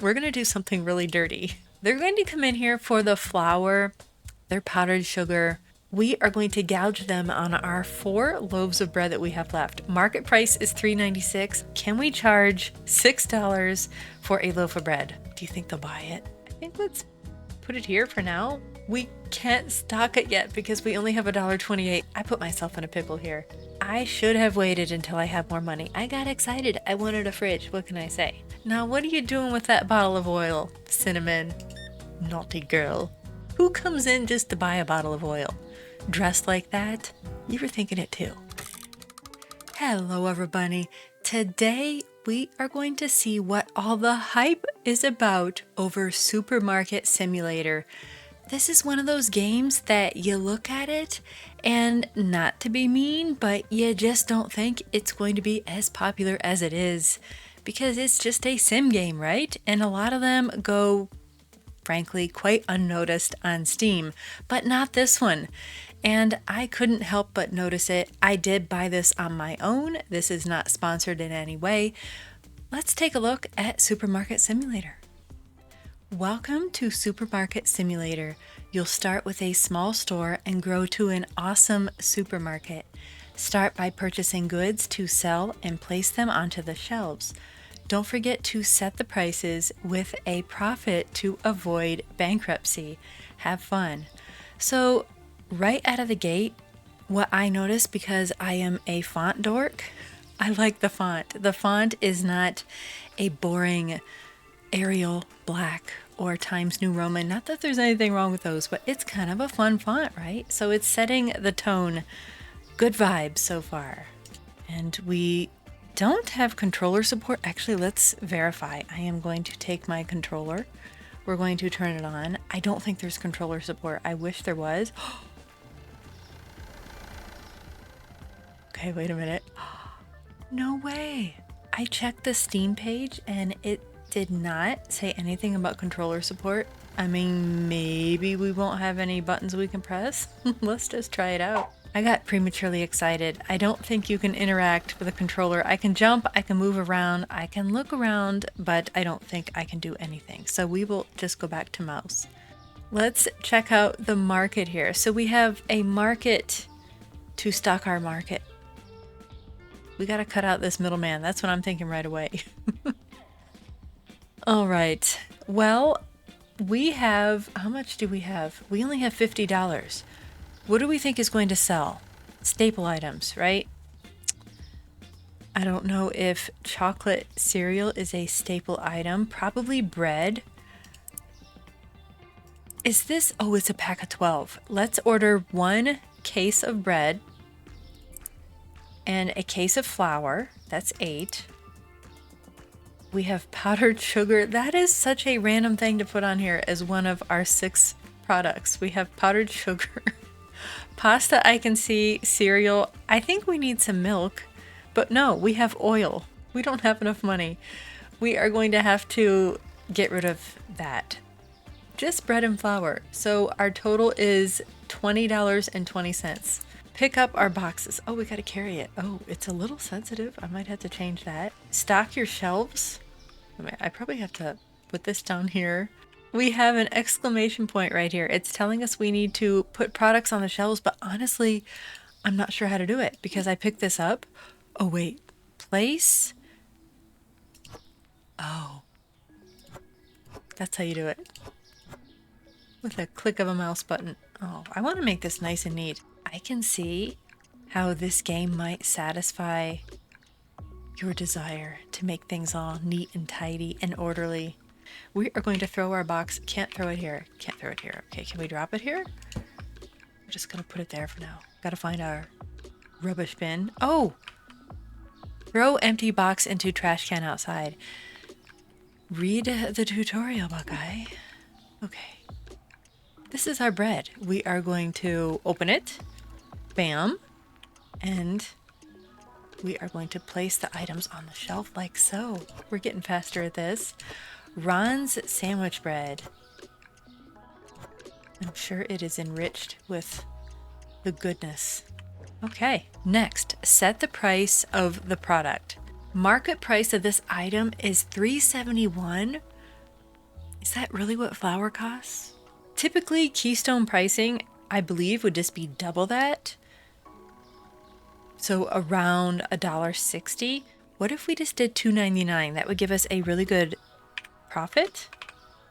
we're going to do something really dirty. They're going to come in here for the flour, their powdered sugar. We are going to gouge them on our 4 loaves of bread that we have left. Market price is $3.96. Can we charge $6 for a loaf of bread? Do you think they'll buy it? I think let's put it here for now. We can't stock it yet because we only have $1.28. I put myself in a pickle here. I should have waited until I have more money. I got excited. I wanted a fridge. What can I say? Now, what are you doing with that bottle of oil, Cinnamon? Naughty girl. Who comes in just to buy a bottle of oil? Dressed like that? You were thinking it too. Hello, everybody. Today, we are going to see what all the hype is about over Supermarket Simulator. This is one of those games that you look at it and, not to be mean, but you just don't think it's going to be as popular as it is because it's just a sim game, right? And a lot of them go, frankly, quite unnoticed on Steam, but not this one. And I couldn't help but notice it. I did buy this on my own. This is not sponsored in any way. Let's take a look at Supermarket Simulator. Welcome to Supermarket Simulator. You'll start with a small store and grow to an awesome supermarket. Start by purchasing goods to sell and place them onto the shelves. Don't forget to set the prices with a profit to avoid bankruptcy. Have fun. So, right out of the gate, what I noticed, because I am a font dork, I like the font. The font is not a boring Arial black or Times New Roman. Not that there's anything wrong with those, but it's kind of a fun font, right? So it's setting the tone. Good vibes so far. And we don't have controller support. Actually, let's verify. I am going to take my controller. We're going to turn it on. I don't think there's controller support. I wish there was. Okay, wait a minute. No way. I checked the Steam page and it did not say anything about controller support. I mean, maybe we won't have any buttons we can press. Let's just try it out. I got prematurely excited. I don't think you can interact with a controller. I can jump, I can move around, I can look around, but I don't think I can do anything. So we will just go back to mouse. Let's check out the market here. So we have a market to stock our market. We got to cut out this middleman. That's what I'm thinking right away. All right. Well, we have, how much do we have? We only have $50. What do we think is going to sell? Staple items, right? I don't know if chocolate cereal is a staple item. Probably bread. Is this, oh, it's a pack of 12. Let's order 1 case of bread and a case of flour. That's 8. We have powdered sugar. That is such a random thing to put on here as one of our 6 products. We have powdered sugar. Pasta, I can see. Cereal. I think we need some milk. But no, we have oil. We don't have enough money. We are going to have to get rid of that. Just bread and flour. So our total is $20.20. Pick up our boxes. Oh, we got to carry it. Oh, it's a little sensitive. I might have to change that. Stock your shelves. I probably have to put this down here. We have an exclamation point right here. It's telling us we need to put products on the shelves, but honestly, I'm not sure how to do it because I picked this up. Oh, wait. Place. Oh. That's how you do it. With a click of a mouse button. Oh, I want to make this nice and neat. I can see how this game might satisfy your desire to make things all neat and tidy and orderly. We are going to throw our box. Can't throw it here. Can't throw it here. Okay, can we drop it here? We're just going to put it there for now. Got to find our rubbish bin. Oh! Throw empty box into trash can outside. Read the tutorial, Buckeye. Okay. This is our bread. We are going to open it. Bam. And we are going to place the items on the shelf like so. We're getting faster at this. Ron's sandwich bread. I'm sure it is enriched with the goodness. Okay, next, set the price of the product. Market price of this item is $3.71. Is that really what flour costs? Typically, Keystone pricing, I believe, would just be double that. So around $1.60. What if we just did $2.99? That would give us a really good profit,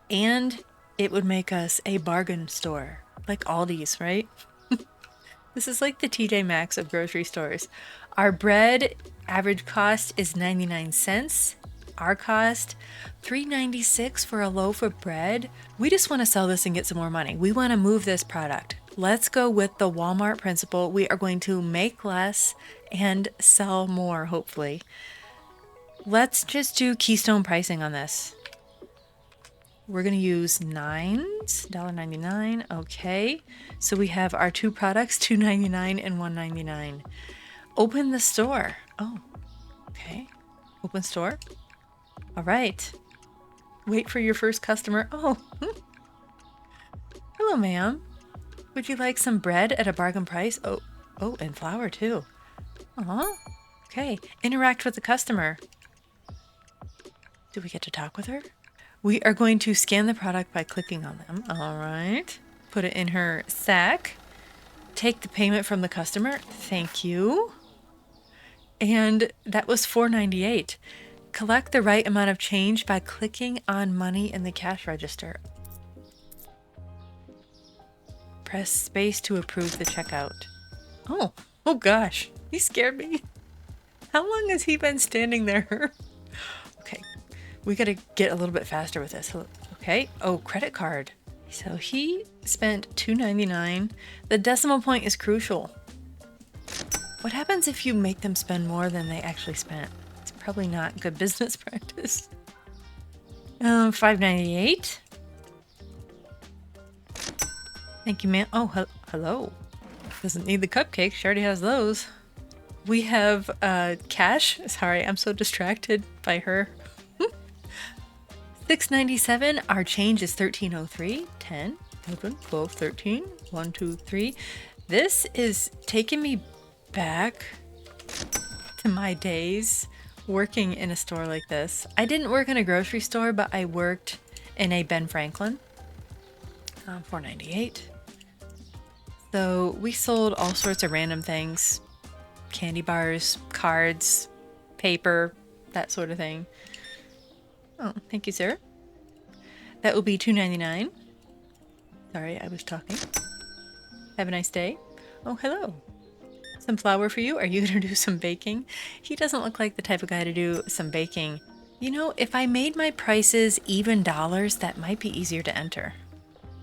and it would make us a bargain store, like Aldi's, right? This is like the TJ Maxx of grocery stores. Our bread average cost is 99 cents. Our cost $3.96 for a loaf of bread. We just want to sell this and get some more money. We want to move this product. Let's go with the Walmart principle. We are going to make less and sell more, hopefully. Let's just do Keystone pricing on this. We're going to use nines, $1.99. Okay. So we have our two products, $2.99 and $1.99. Open the store. Oh, okay. Open store. All right. Wait for your first customer. Oh, hello, ma'am. Would you like some bread at a bargain price? Oh, and flour too. Okay. Interact with the customer. Do we get to talk with her? We are going to scan the product by clicking on them. All right. Put it in her sack. Take the payment from the customer. Thank you. And that was $4.98. Collect the right amount of change by clicking on money in the cash register. Press space to approve the checkout. Oh gosh, he scared me. How long has he been standing there? Okay, we gotta get a little bit faster with this. Okay, oh, credit card. So he spent $2.99. The decimal point is crucial. What happens if you make them spend more than they actually spent? It's probably not good business practice. $5.98. Thank you, ma'am. Oh, hello. Doesn't need the cupcakes. She already has those. We have cash. Sorry, I'm so distracted by her. $6.97. Our change is $13.03. 10, 11, 12, 13. 1, 2, 3. This is taking me back to my days working in a store like this. I didn't work in a grocery store, but I worked in a Ben Franklin. $4.98. So we sold all sorts of random things. Candy bars, cards, paper, that sort of thing. Oh, thank you, sir. That will be $2.99. Sorry, I was talking. Have a nice day. Oh, hello. Some flour for you? Are you going to do some baking? He doesn't look like the type of guy to do some baking. You know, if I made my prices even dollars, that might be easier to enter.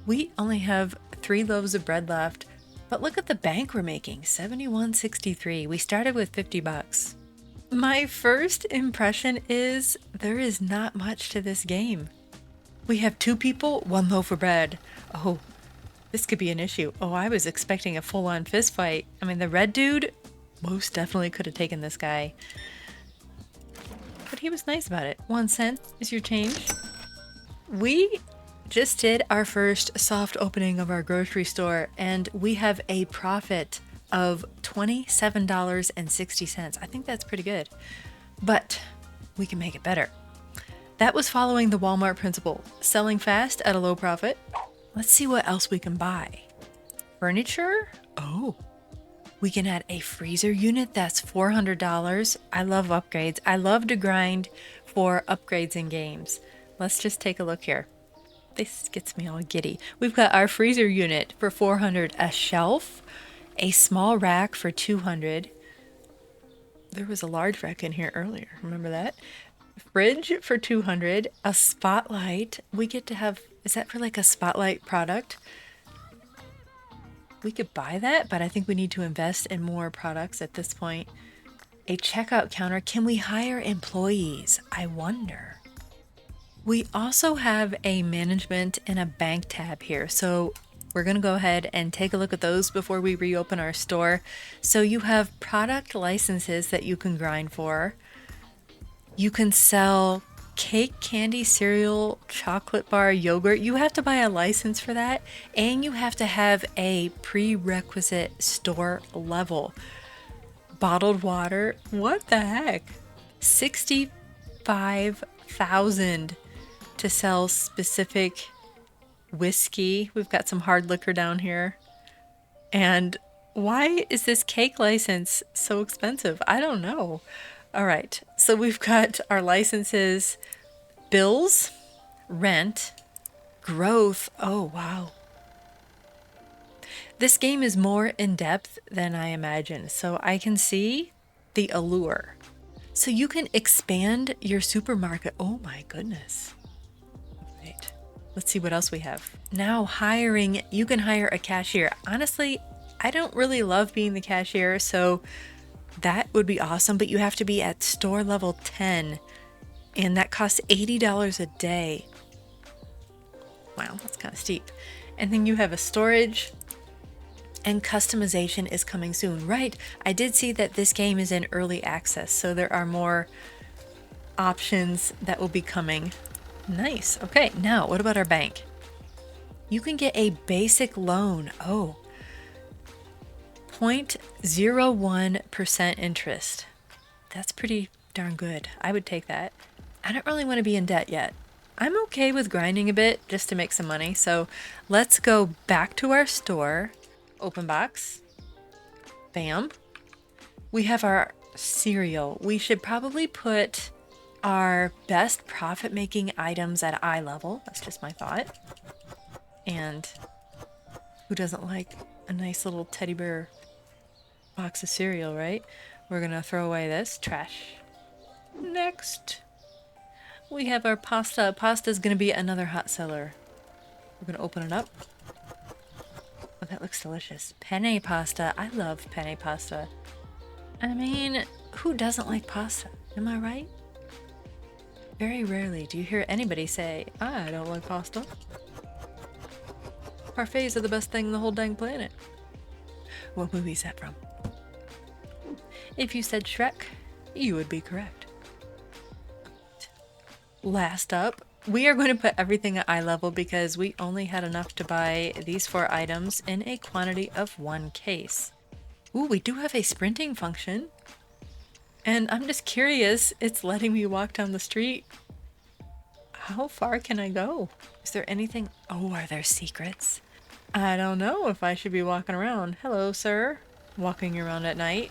We only have 3 loaves of bread left, but look at the bank we're making, $71.63. We started with $50. My first impression is there is not much to this game. We have 2 people, 1 loaf of bread. Oh, this could be an issue. Oh, I was expecting a full-on fist fight. I mean, the red dude most definitely could have taken this guy. But he was nice about it. 1 cent is your change. We just did our first soft opening of our grocery store, and we have a profit of $27.60. I think that's pretty good, but we can make it better. That was following the Walmart principle, selling fast at a low profit. Let's see what else we can buy. Furniture? Oh, we can add a freezer unit. That's $400. I love upgrades. I love to grind for upgrades in games. Let's just take a look here. This gets me all giddy. We've got our freezer unit for $400, a shelf, a small rack for $200. There was a large rack in here earlier. Remember that? Fridge for $200, a spotlight. We get to have, is that for like a spotlight product? We could buy that, but I think we need to invest in more products at this point. A checkout counter. Can we hire employees? I wonder. We also have a management and a bank tab here. So we're going to go ahead and take a look at those before we reopen our store. So you have product licenses that you can grind for. You can sell cake, candy, cereal, chocolate bar, yogurt. You have to buy a license for that. And you have to have a prerequisite store level. Bottled water. What the heck? 65,000. to sell specific whiskey. We've got some hard liquor down here. And why is this cake license so expensive? I don't know. All right, so we've got our licenses, bills, rent, growth. Oh, wow. This game is more in depth than I imagined, so I can see the allure. So you can expand your supermarket. Oh my goodness. Right. Let's see what else we have. Now hiring, you can hire a cashier. Honestly, I don't really love being the cashier, so that would be awesome, but you have to be at store level 10, and that costs $80 a day. Wow, that's kind of steep. And then you have a storage, and customization is coming soon. Right, I did see that this game is in early access, so there are more options that will be coming. Nice. Okay, now what about our bank? You can get a basic loan. Oh, 0.01% interest. That's pretty darn good. I would take that. I don't really want to be in debt yet. I'm okay with grinding a bit just to make some money. So let's go back to our store. Open box. Bam. We have our cereal. We should probably put our best profit making items at eye level. That's just my thought. And who doesn't like a nice little teddy bear box of cereal, right? We're gonna throw away this trash. Next, we have our pasta. Pasta is gonna be another hot seller. We're gonna open it up. Oh, that looks delicious. Penne pasta. I love penne pasta. I mean, who doesn't like pasta? Am I right? Very rarely do you hear anybody say, I don't like pasta. Parfaits are the best thing in the whole dang planet. What movie is that from? If you said Shrek, you would be correct. Last up, we are going to put everything at eye level because we only had enough to buy these 4 items in a quantity of 1 case. Ooh, we do have a sprinting function. And I'm just curious, it's letting me walk down the street. How far can I go? Is there anything? Oh, are there secrets? I don't know if I should be walking around. Hello, sir. Walking around at night.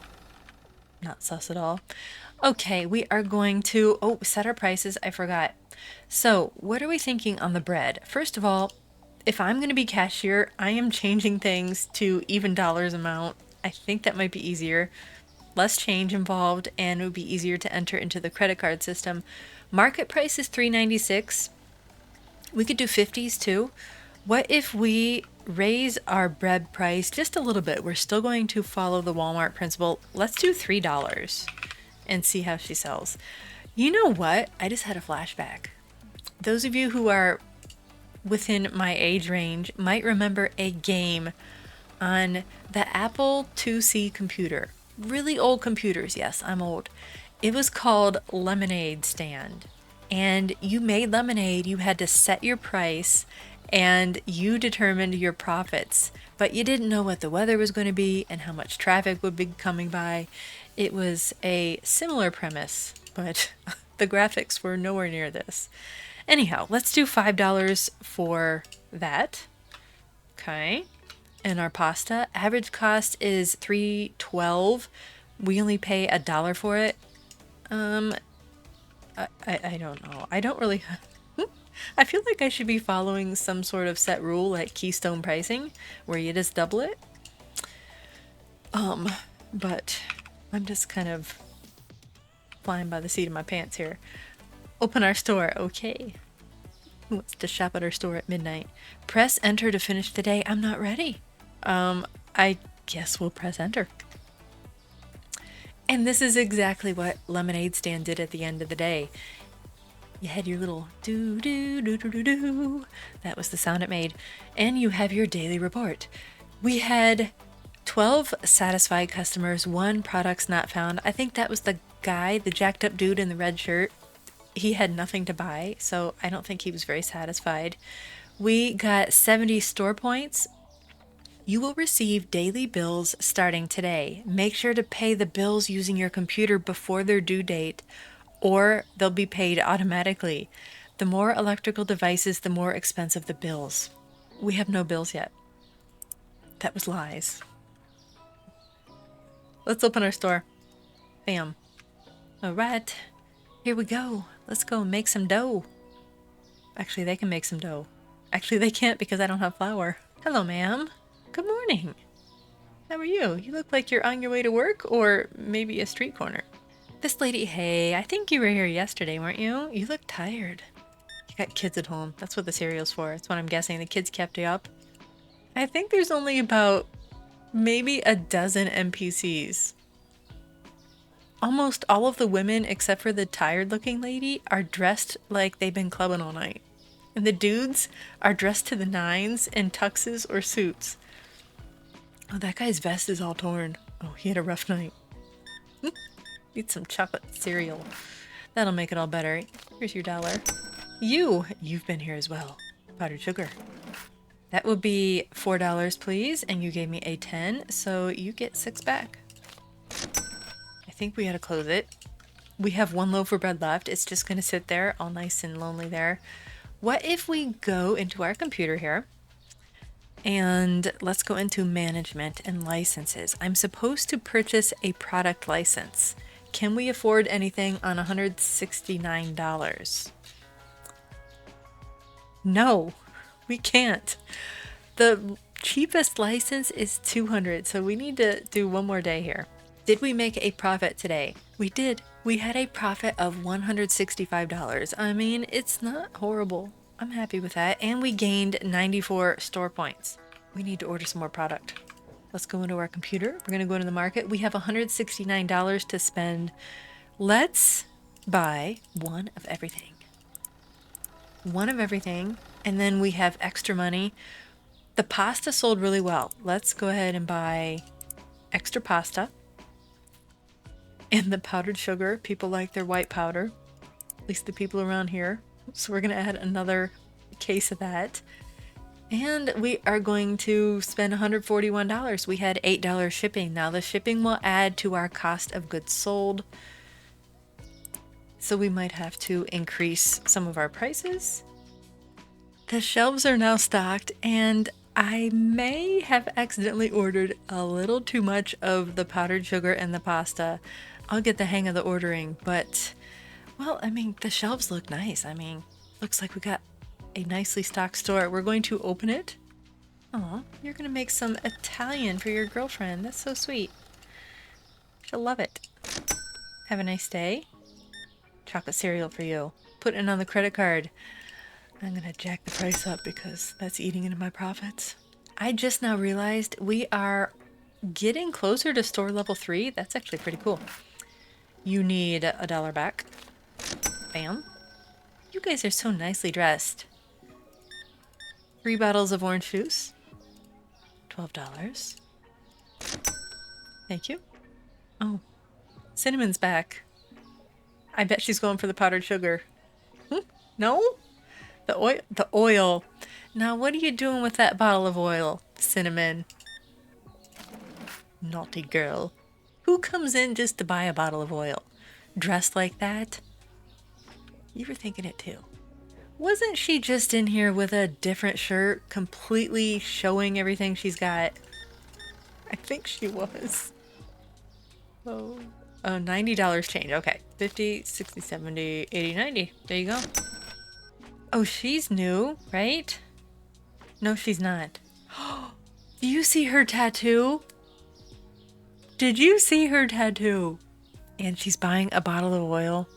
Not sus at all. Okay, we are going to, set our prices. I forgot. So what are we thinking on the bread? First of all, if I'm going to be cashier, I am changing things to even dollars amount. I think that might be easier. Less change involved, and it would be easier to enter into the credit card system. Market price is $3.96. We could do 50s too. What if we raise our bread price just a little bit? We're still going to follow the Walmart principle. Let's do $3 and see how she sells. You know what? I just had a flashback. Those of you who are within my age range might remember a game on the Apple IIc computer. Really old computers. Yes, I'm old. It was called Lemonade Stand. And you made lemonade. You had to set your price and you determined your profits, but you didn't know what the weather was going to be and how much traffic would be coming by. It was a similar premise, but the graphics were nowhere near this. Anyhow, let's do $5 for that. Okay. And our pasta, average cost is $3.12. We only pay $1 for it. I don't know. I don't really. I feel like I should be following some sort of set rule like Keystone pricing, where you just double it. But I'm just kind of flying by the seat of my pants here. Open our store. Okay. Who wants to shop at our store at midnight? Press enter to finish the day. I'm not ready. I guess we'll press enter. And this is exactly what Lemonade Stand did at the end of the day. You had your little doo doo doo doo doo doo. That was the sound it made. And you have your daily report. We had 12 satisfied customers, 1 products not found. I think that was the guy, the jacked up dude in the red shirt. He had nothing to buy, so I don't think he was very satisfied. We got 70 store points. You will receive daily bills starting today. Make sure to pay the bills using your computer before their due date, or they'll be paid automatically. The more electrical devices, the more expensive the bills. We have no bills yet. That was lies. Let's open our store. Bam. All right. Here we go. Let's go and make some dough. Actually, they can make some dough. Actually, they can't because I don't have flour. Hello, ma'am. Good morning. How are you? You look like you're on your way to work or maybe a street corner. This lady, hey, I think you were here yesterday, weren't you? You look tired. You got kids at home. That's what the cereal's for. That's what I'm guessing. The kids kept you up. I think there's only about maybe a dozen NPCs. Almost all of the women, except for the tired looking lady, are dressed like they've been clubbing all night. And the dudes are dressed to the nines in tuxes or suits. Oh, that guy's vest is all torn. Oh, he had a rough night. Need some chocolate cereal. That'll make it all better. Here's your dollar. You've been here as well. Powdered sugar. That would be $4, please. And you gave me a 10, so you get 6 back. I think we gotta close it. We have 1 loaf of bread left. It's just gonna sit there all nice and lonely there. What if we go into our computer here and let's go into management and licenses. I'm supposed to purchase a product license. Can we afford anything on $169? No, we can't. The cheapest license is $200, so we need to do one more day here. Did we make a profit today? We did. We had a profit of $165. I mean, it's not horrible. I'm happy with that. And we gained 94 store points. We need to order some more product. Let's go into our computer. We're going to go into the market. We have $169 to spend. Let's buy one of everything. One of everything. And then we have extra money. The pasta sold really well. Let's go ahead and buy extra pasta. And the powdered sugar. People like their white powder. At least the people around here. So we're going to add another case of that. And we are going to spend $141. We had $8 shipping. Now the shipping will add to our cost of goods sold. So we might have to increase some of our prices. The shelves are now stocked, and I may have accidentally ordered a little too much of the powdered sugar and the pasta. I'll get the hang of the ordering, but well, I mean, the shelves look nice. I mean, looks like we got a nicely stocked store. We're going to open it. Aw, you're going to make some Italian for your girlfriend. That's so sweet. She'll love it. Have a nice day. Chocolate cereal for you. Put it on the credit card. I'm going to jack the price up because that's eating into my profits. I just now realized we are getting closer to store level 3. That's actually pretty cool. You need $1 back. Bam. You guys are so nicely dressed. 3 bottles of orange juice. $12. Thank you. Oh, Cinnamon's back. I bet she's going for the powdered sugar. No? The oil. Now, what are you doing with that bottle of oil, Cinnamon? Naughty girl. Who comes in just to buy a bottle of oil? Dressed like that? You were thinking it too. Wasn't she just in here with a different shirt, completely showing everything she's got? I think she was. Oh, $90 change. Okay. 50, 60, 70, 80, 90. There you go. Oh, she's new, right? No, she's not. Do you see her tattoo? Did you see her tattoo? And she's buying a bottle of oil.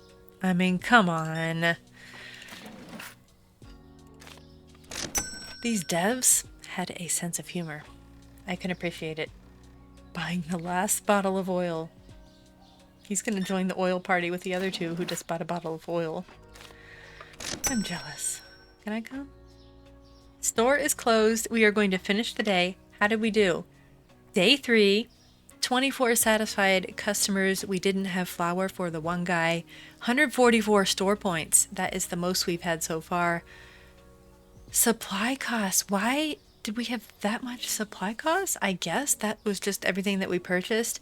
I mean, come on. These devs had a sense of humor. I can appreciate it. Buying the last bottle of oil. He's going to join the oil party with the other two who just bought a bottle of oil. I'm jealous. Can I come? Store is closed. We are going to finish the day. How did we do? Day 3. 24 satisfied customers. We didn't have flour for the one guy. 144 store points. That is the most we've had so far. Supply costs. Why did we have that much supply costs? I guess that was just everything that we purchased.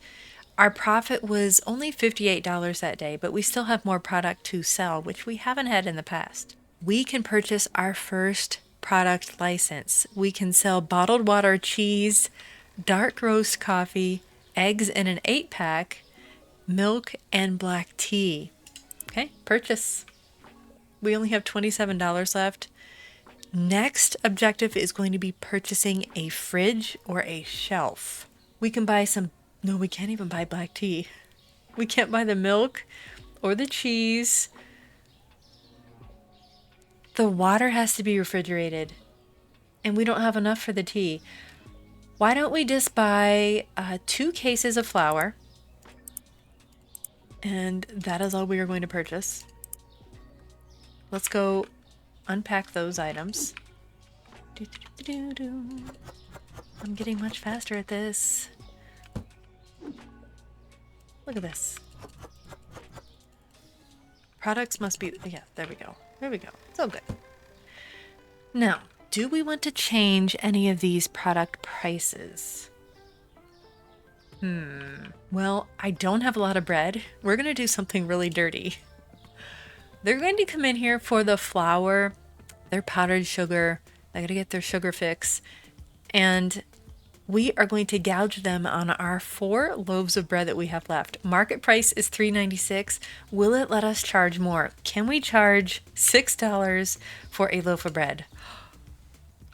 Our profit was only $58 that day, but we still have more product to sell, which we haven't had in the past. we can purchase our first product license. We can sell bottled water, cheese, dark roast coffee, eggs in an 8-pack, milk, and black tea. Okay, purchase. We only have $27 left. Next objective is going to be purchasing a fridge or a shelf. We can buy some, no, we can't even buy black tea. We can't buy the milk or the cheese. The water has to be refrigerated, and we don't have enough for the tea. Why don't we just buy 2 cases of flour? And that is all we are going to purchase. Let's go unpack those items. I'm getting much faster at this. Look at this. Products must be, yeah, there we go. There we go. It's all good. Now, do we want to change any of these product prices? Well, I don't have a lot of bread. We're going to do something really dirty. They're going to come in here for the flour, their powdered sugar. They got to get their sugar fix. And we are going to gouge them on our 4 loaves of bread that we have left. Market price is $3.96. Will it let us charge more? Can we charge $6 for a loaf of bread?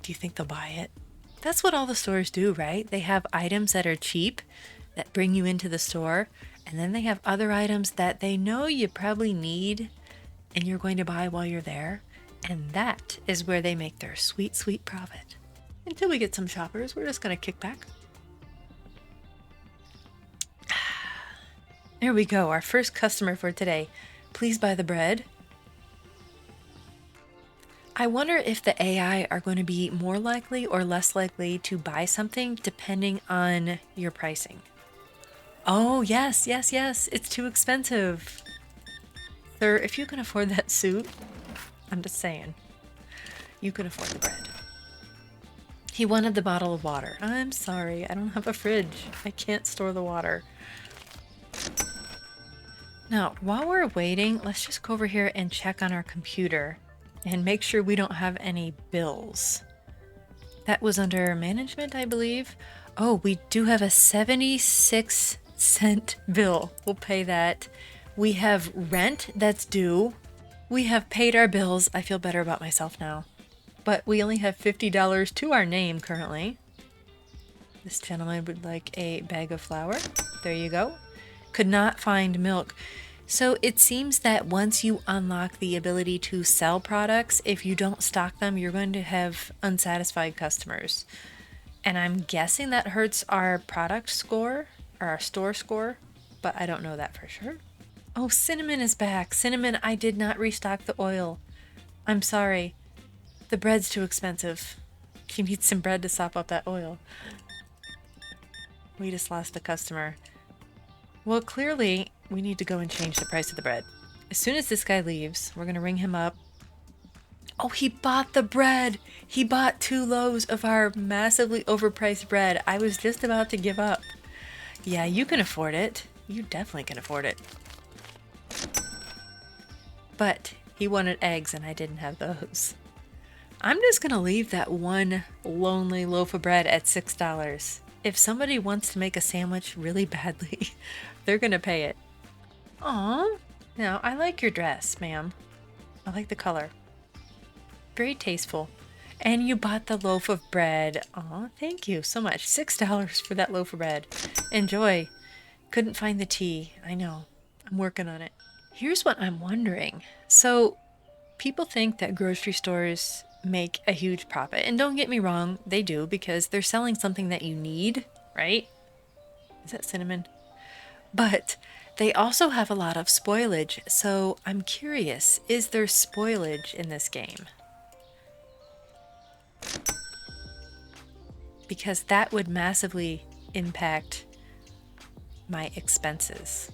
Do you think they'll buy it? That's what all the stores do, right? They have items that are cheap that bring you into the store, and then they have other items that they know you probably need and you're going to buy while you're there. And that is where they make their sweet, sweet profit. Until we get some shoppers, we're just going to kick back. There we go, our first customer for today. Please buy the bread. I wonder if the AI are going to be more likely or less likely to buy something depending on your pricing. Oh, yes, yes, yes, it's too expensive. Sir, if you can afford that suit, I'm just saying, you can afford the bread. He wanted the bottle of water. I'm sorry, I don't have a fridge. I can't store the water. Now, while we're waiting, let's just go over here and check on our computer and make sure we don't have any bills. That was under management, I believe. Oh, we do have a 76-cent bill. We'll pay that. We have rent that's due. We have paid our bills. I feel better about myself now. But we only have $50 to our name currently. This gentleman would like a bag of flour. There you go. Could not find milk. So it seems that once you unlock the ability to sell products, if you don't stock them, you're going to have unsatisfied customers. And I'm guessing that hurts our product score or our store score, but I don't know that for sure. Oh, Cinnamon is back. Cinnamon, I did not restock the oil. I'm sorry. The bread's too expensive. She needs some bread to sop up that oil. We just lost a customer. Well, clearly, we need to go and change the price of the bread. As soon as this guy leaves, we're going to ring him up. Oh, he bought the bread! He bought 2 loaves of our massively overpriced bread. I was just about to give up. Yeah, you can afford it. You definitely can afford it. But he wanted eggs and I didn't have those. I'm just going to leave that one lonely loaf of bread at $6. If somebody wants to make a sandwich really badly, they're going to pay it. Aw. Now, I like your dress, ma'am. I like the color. Very tasteful. And you bought the loaf of bread. Aw, thank you so much. $6 for that loaf of bread. Enjoy. Couldn't find the tea. I know. I'm working on it. Here's what I'm wondering. So, people think that grocery stores make a huge profit. And don't get me wrong, they do, because they're selling something that you need, right? Is that cinnamon? But they also have a lot of spoilage. So I'm curious, is there spoilage in this game? Because that would massively impact my expenses.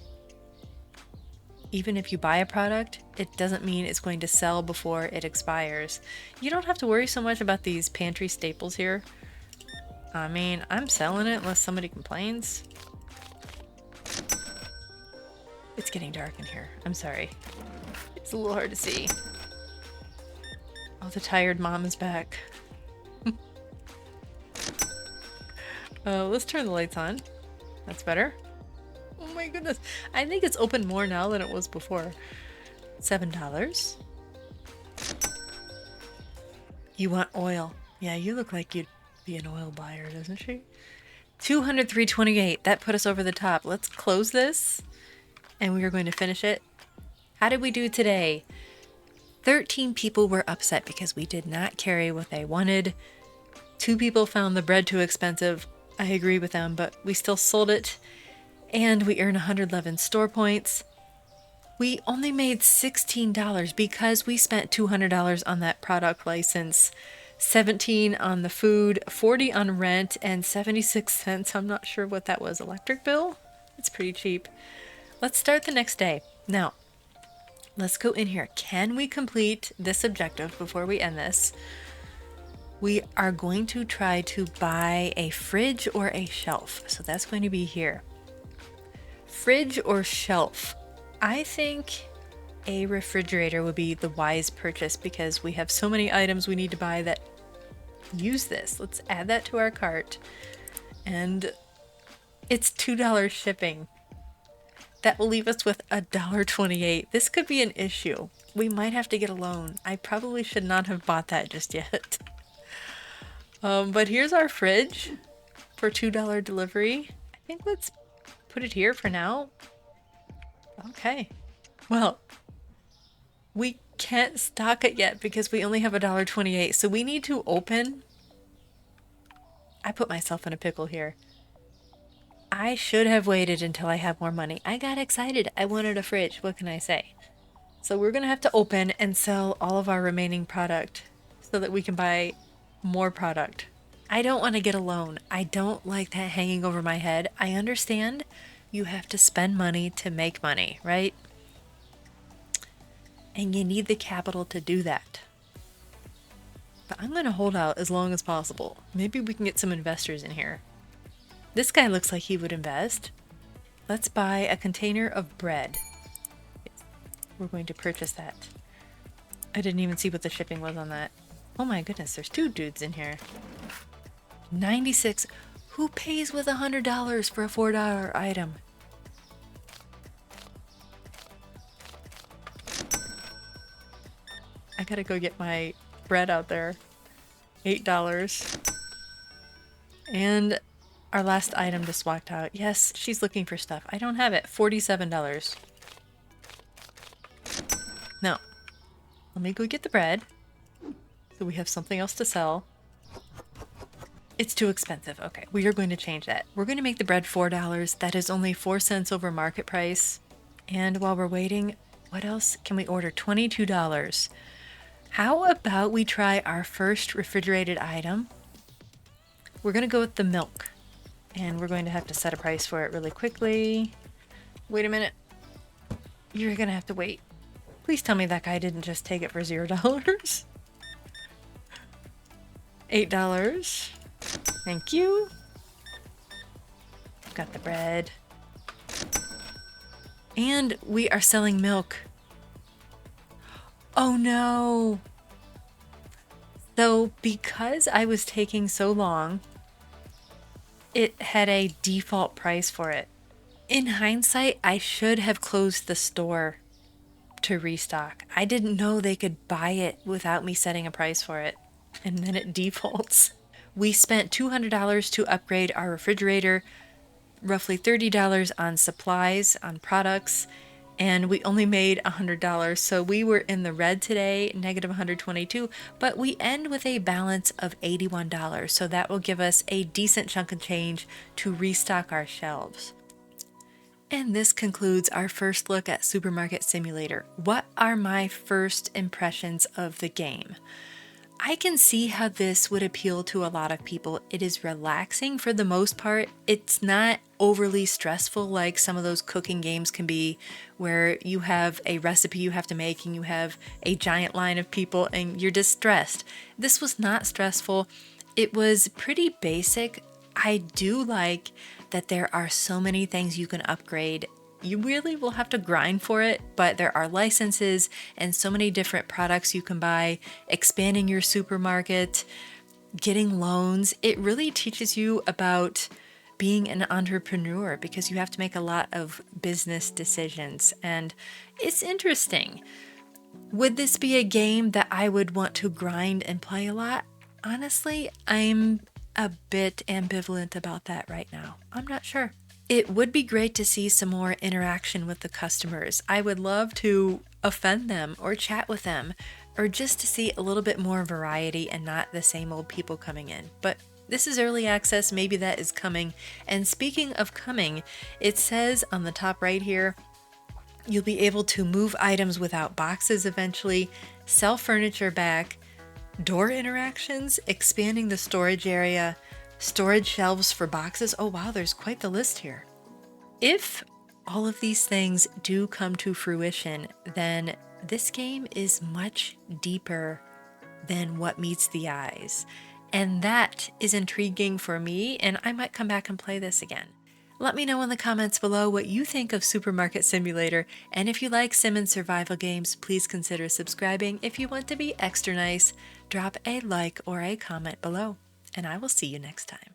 Even if you buy a product, it doesn't mean it's going to sell before it expires. You don't have to worry so much about these pantry staples here. I mean, I'm selling it unless somebody complains. It's getting dark in here. I'm sorry. It's a little hard to see. Oh, the tired mom is back. Let's turn the lights on. That's better. Oh my goodness. I think it's open more now than it was before. $7. You want oil. Yeah, you look like you'd be an oil buyer, doesn't she? 203.28. That put us over the top. Let's close this and we are going to finish it. How did we do today? 13 people were upset because we did not carry what they wanted. 2 people found the bread too expensive. I agree with them, but we still sold it. And we earned 111 store points. We only made $16 because we spent $200 on that product license, 17 on the food, 40 on rent, and 76 cents. I'm not sure what that was. Electric bill? It's pretty cheap. Let's start the next day. Now, let's go in here. Can we complete this objective before we end this? We are going to try to buy a fridge or a shelf. So that's going to be here. Fridge or shelf. I think a refrigerator would be the wise purchase because we have so many items we need to buy that use this. Let's add that to our cart. And it's $2 shipping. That will leave us with $1.28. This could be an issue. We might have to get a loan. I probably should not have bought that just yet. But here's our fridge for $2 delivery. I think let's put it here for now. Okay. Well, we can't stock it yet because we only have $1.28. So we need to open. I put myself in a pickle here. I should have waited until I have more money. I got excited. I wanted a fridge. What can I say? So we're going to have to open and sell all of our remaining product so that we can buy more product. I don't want to get a loan. I don't like that hanging over my head. I understand you have to spend money to make money, right? And you need the capital to do that. But I'm going to hold out as long as possible. Maybe we can get some investors in here. This guy looks like he would invest. Let's buy a container of bread. We're going to purchase that. I didn't even see what the shipping was on that. Oh my goodness, there's 2 dudes in here. 96. Who pays with $100 for a $4 item? I gotta go get my bread out there. $8. And our last item just walked out. Yes, she's looking for stuff. I don't have it. $47. Now, let me go get the bread so we have something else to sell. It's too expensive. Okay, we are going to change that. We're going to make the bread $4. That is only 4 cents over market price. And while we're waiting, what else can we order? $22. How about we try our first refrigerated item? We're going to go with the milk. And we're going to have to set a price for it really quickly. Wait a minute. You're going to have to wait. Please tell me that guy didn't just take it for $0. $8. Thank you. Got the bread. And we are selling milk. Oh no. So because I was taking so long, it had a default price for it. In hindsight, I should have closed the store to restock. I didn't know they could buy it without me setting a price for it. And then it defaults. We spent $200 to upgrade our refrigerator, roughly $30 on supplies, on products, and we only made $100. So we were in the red today, negative 122, but we end with a balance of $81. So that will give us a decent chunk of change to restock our shelves. And this concludes our first look at Supermarket Simulator. What are my first impressions of the game? I can see how this would appeal to a lot of people. It is relaxing for the most part. It's not overly stressful like some of those cooking games can be, where you have a recipe you have to make and you have a giant line of people and you're just stressed. This was not stressful. It was pretty basic. I do like that there are so many things you can upgrade You really will have to grind for it, but there are licenses and so many different products you can buy, expanding your supermarket, getting loans. It really teaches you about being an entrepreneur because you have to make a lot of business decisions, and it's interesting. Would this be a game that I would want to grind and play a lot? Honestly, I'm a bit ambivalent about that right now. I'm not sure. It would be great to see some more interaction with the customers. I would love to offend them or chat with them or just to see a little bit more variety and not the same old people coming in. But this is early access, maybe that is coming. And speaking of coming, it says on the top right here, you'll be able to move items without boxes eventually, sell furniture back, door interactions, expanding the storage area, storage shelves for boxes. Oh wow, there's quite the list here. If all of these things do come to fruition, then this game is much deeper than what meets the eyes. And that is intriguing for me, and I might come back and play this again. Let me know in the comments below what you think of Supermarket Simulator, and if you like sim and survival games, please consider subscribing. If you want to be extra nice, drop a like or a comment below, and I will see you next time.